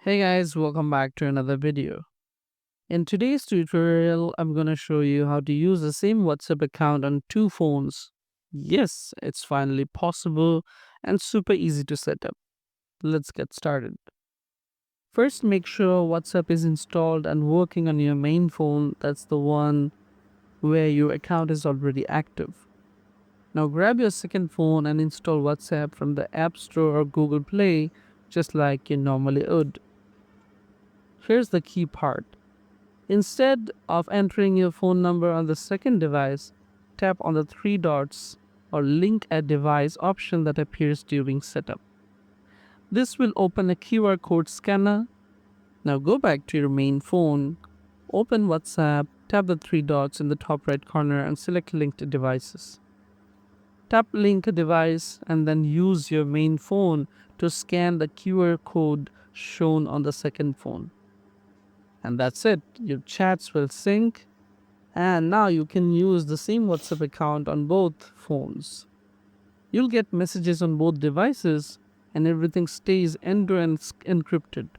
Hey guys, welcome back to another video. In today's tutorial, I'm going to show you how to use the same WhatsApp account on two phones. Yes, it's finally possible and super easy to set up. Let's get started. First, make sure WhatsApp is installed and working on your main phone. That's the one where your account is already active. Now grab your second phone and install WhatsApp from the App Store or Google Play, just like you normally would. Here's the key part. Instead of entering your phone number on the second device, tap on the three dots or link a device option that appears during setup. This will open a QR code scanner. Now go back to your main phone, open WhatsApp, tap the three dots in the top right corner and select linked devices. Tap link a device and then use your main phone to scan the QR code shown on the second phone. And that's it, your chats will sync. And now you can use the same WhatsApp account on both phones. You'll get messages on both devices and everything stays end-to-end encrypted.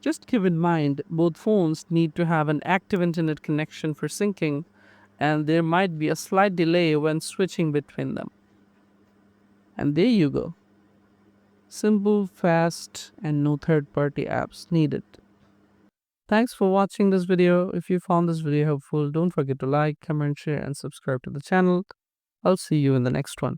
Just keep in mind, both phones need to have an active internet connection for syncing, and there might be a slight delay when switching between them. And there you go. Simple, fast, and no third-party apps needed. Thanks for watching this video. If you found this video helpful, don't forget to like, comment, share, and subscribe to the channel. I'll see you in the next one.